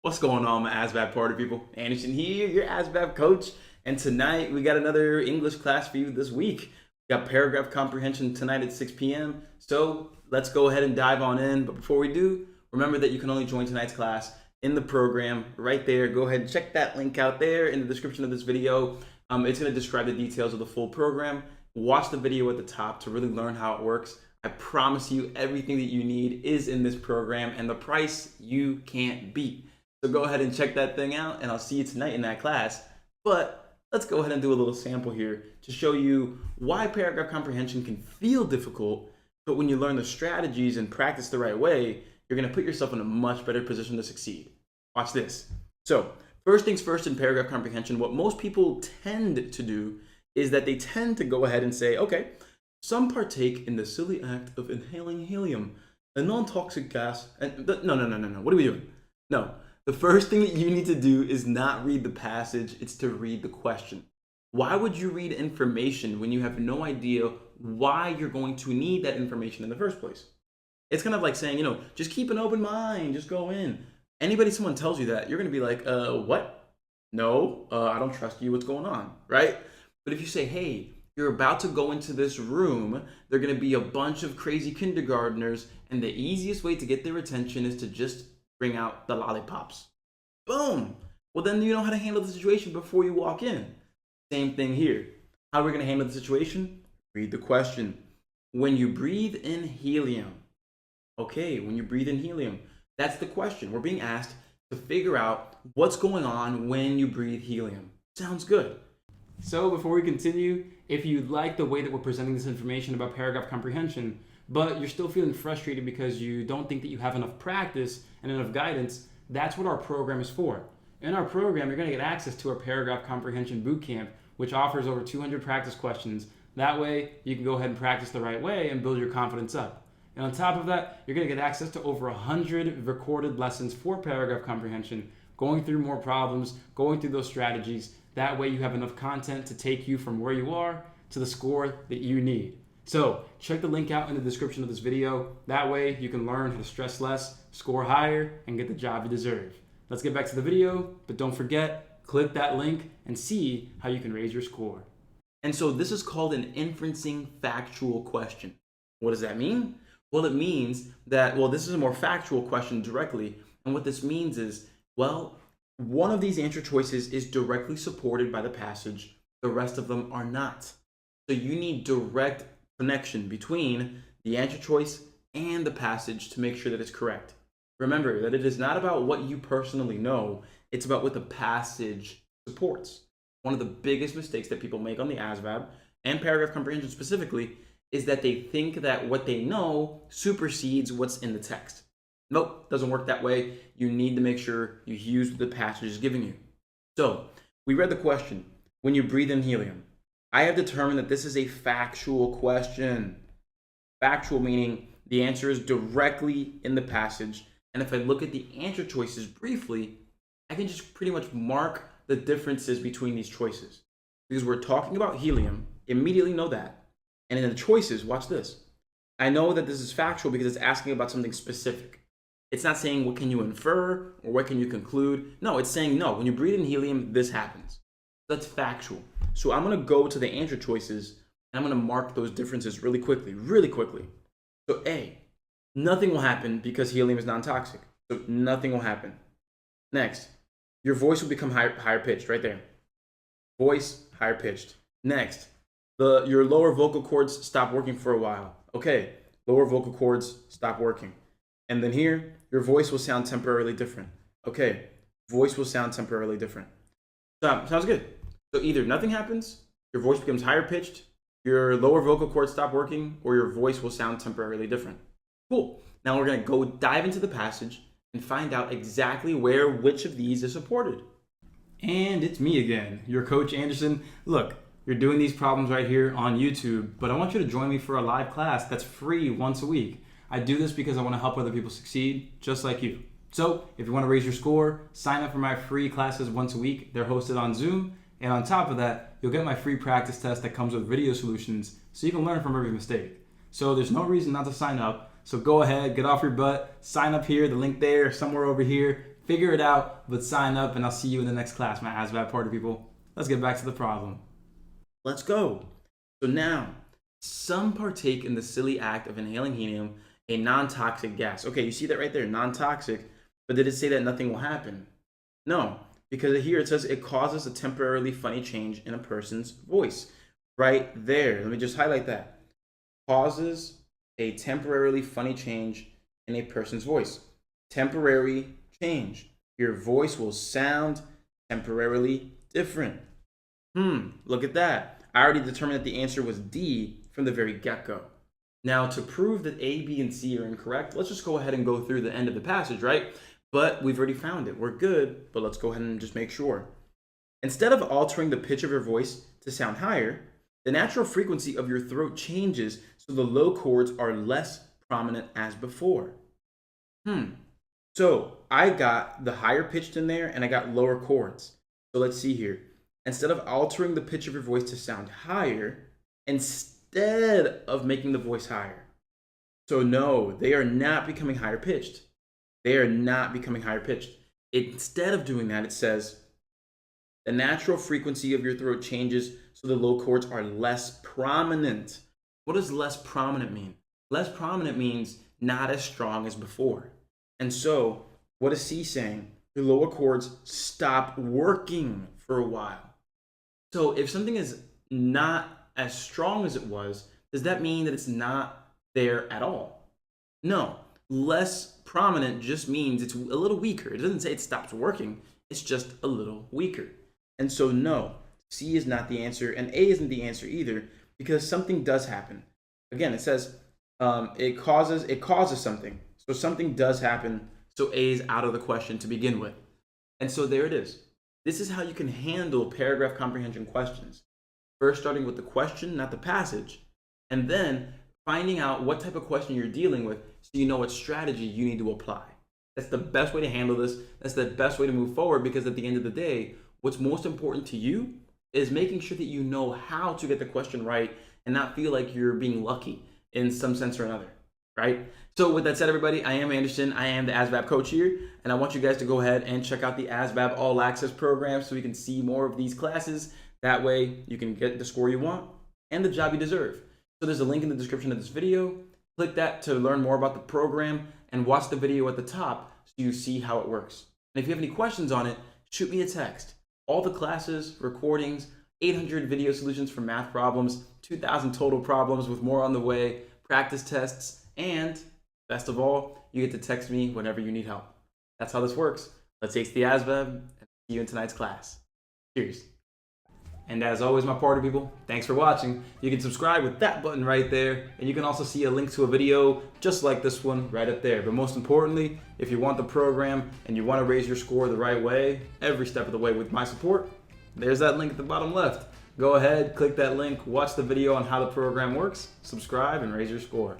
What's going on, my ASVAB party people? Anderson here, your ASVAB coach. And tonight we got another English class for you this week. We got paragraph comprehension tonight at 6 p.m. So let's go ahead and dive on in. But before we do, remember that you can only join tonight's class in the program right there. Go ahead and check that link out there in the description of this video. It's going to describe the details of the full program. Watch the video at the top to really learn how it works. I promise you everything that you need is in this program and the price you can't beat. So go ahead and check that thing out and I'll see you tonight in that class. But let's go ahead and do a little sample here to show you why paragraph comprehension can feel difficult, but when you learn the strategies and practice the right way, you're going to put yourself in a much better position to succeed. Watch this. So first things first in paragraph comprehension, what most people tend to do is that they tend to go ahead and say, okay, some partake in the silly act of inhaling helium, a non-toxic gas. And no. What are we doing? No. The first thing that you need to do is not read the passage, it's to read the question. Why would you read information when you have no idea why you're going to need that information in the first place? It's kind of like saying, just keep an open mind, just go in. Someone tells you that, you're going to be like, what? No, I don't trust you, what's going on, right? But if you say, hey, you're about to go into this room, they're going to be a bunch of crazy kindergartners, and the easiest way to get their attention is to just bring out the lollipops. Boom! Well, then you know how to handle the situation before you walk in. Same thing here. How are we going to handle the situation? Read the question. When you breathe in helium. Okay, when you breathe in helium. That's the question. We're being asked to figure out what's going on when you breathe helium. Sounds good. So before we continue, if you like the way that we're presenting this information about paragraph comprehension, but you're still feeling frustrated because you don't think that you have enough practice and enough guidance, that's what our program is for. In our program, you're going to get access to our paragraph comprehension bootcamp, which offers over 200 practice questions. That way, you can go ahead and practice the right way and build your confidence up. And on top of that, you're going to get access to over 100 recorded lessons for paragraph comprehension, going through more problems, going through those strategies. That way, you have enough content to take you from where you are to the score that you need. So check the link out in the description of this video. That way you can learn how to stress less, score higher, and get the job you deserve. Let's get back to the video, but don't forget, click that link and see how you can raise your score. And so this is called an inferencing factual question. What does that mean? Well, it means that, this is a more factual question directly. And what this means is, one of these answer choices is directly supported by the passage. The rest of them are not. So you need direct connection between the answer choice and the passage to make sure that it's correct. Remember that it is not about what you personally know, it's about what the passage supports. One of the biggest mistakes that people make on the ASVAB and paragraph comprehension specifically is that they think that what they know supersedes what's in the text. Nope, doesn't work that way. You need to make sure you use what the passage is giving you. So we read the question, when you breathe in helium. I have determined that this is a factual question. Factual meaning the answer is directly in the passage. And if I look at the answer choices briefly, I can just pretty much mark the differences between these choices. Because we're talking about helium, immediately know that. And in the choices, watch this. I know that this is factual because it's asking about something specific. It's not saying what can you infer or what can you conclude. No, it's saying no, when you breathe in helium, this happens. That's factual. So I'm going to go to the answer choices and I'm going to mark those differences really quickly. So A, nothing will happen because helium is non-toxic. So nothing will happen. Next, your voice will become higher pitched right there. Voice higher pitched. Next, your lower vocal cords stop working for a while. Okay, lower vocal cords stop working. And then here, your voice will sound temporarily different. Okay, voice will sound temporarily different. Sounds good. So either nothing happens, your voice becomes higher pitched, your lower vocal cords stop working, or your voice will sound temporarily different. Cool. Now we're going to go dive into the passage and find out exactly which of these is supported. And it's me again, your coach Anderson. Look, you're doing these problems right here on YouTube, but I want you to join me for a live class that's free once a week. I do this because I want to help other people succeed just like you. So if you want to raise your score, sign up for my free classes once a week. They're hosted on Zoom. And on top of that, you'll get my free practice test that comes with video solutions so you can learn from every mistake. So there's no reason not to sign up. So go ahead, get off your butt, sign up here, the link there, somewhere over here, Figure it out, but sign up, and I'll see you in the next class, my ASVAB party people. Let's get back to the problem. Let's go. So now, some partake in the silly act of inhaling helium, a non-toxic gas. Okay, you see that right there, non-toxic, but did it say that nothing will happen? No, because here it says it causes a temporarily funny change in a person's voice. Right there, let me just highlight that. Causes a temporarily funny change in a person's voice. Temporary change. Your voice will sound temporarily different. Look at that. I already determined that the answer was D from the very get-go. Now, to prove that A, B, and C are incorrect, let's just go ahead and go through the end of the passage, right? But we've already found it. We're good, but let's go ahead and just make sure. Instead of altering the pitch of your voice to sound higher, the natural frequency of your throat changes so the low chords are less prominent as before. So I got the higher pitched in there and I got lower chords. So let's see here. Instead of altering the pitch of your voice to sound higher, instead of making the voice higher. So no, they are not becoming higher pitched. They are not becoming higher pitched. Instead of doing that, it says the natural frequency of your throat changes so the low chords are less prominent. What does less prominent mean? Less prominent means not as strong as before. And so what is C saying? The lower chords stop working for a while. So if something is not as strong as it was, does that mean that it's not there at all? No, less prominent just means it's a little weaker. It doesn't say it stops working. It's just a little weaker. And so no, C is not the answer and A isn't the answer either because something does happen. Again, it says it causes something. So something does happen. So A is out of the question to begin with. And so there it is. This is how you can handle paragraph comprehension questions. First starting with the question, not the passage, and then finding out what type of question you're dealing with so you know what strategy you need to apply. That's the best way to handle this. That's the best way to move forward because at the end of the day, what's most important to you is making sure that you know how to get the question right and not feel like you're being lucky in some sense or another, right? So with that said, everybody, I am Anderson. I am the ASVAB coach here, and I want you guys to go ahead and check out the ASVAB All-Access Program so we can see more of these classes. That way you can get the score you want and the job you deserve. So there's a link in the description of this video. Click that to learn more about the program and watch the video at the top so you see how it works. And if you have any questions on it, shoot me a text. All the classes, recordings, 800 video solutions for math problems, 2,000 total problems with more on the way, practice tests, and best of all, you get to text me whenever you need help. That's how this works. Let's ace the ASVAB and see you in tonight's class. Cheers. And as always, my party people, thanks for watching. You can subscribe with that button right there, and you can also see a link to a video just like this one right up there. But most importantly, if you want the program and you want to raise your score the right way, every step of the way with my support, there's that link at the bottom left. Go ahead, click that link, watch the video on how the program works, subscribe, and raise your score.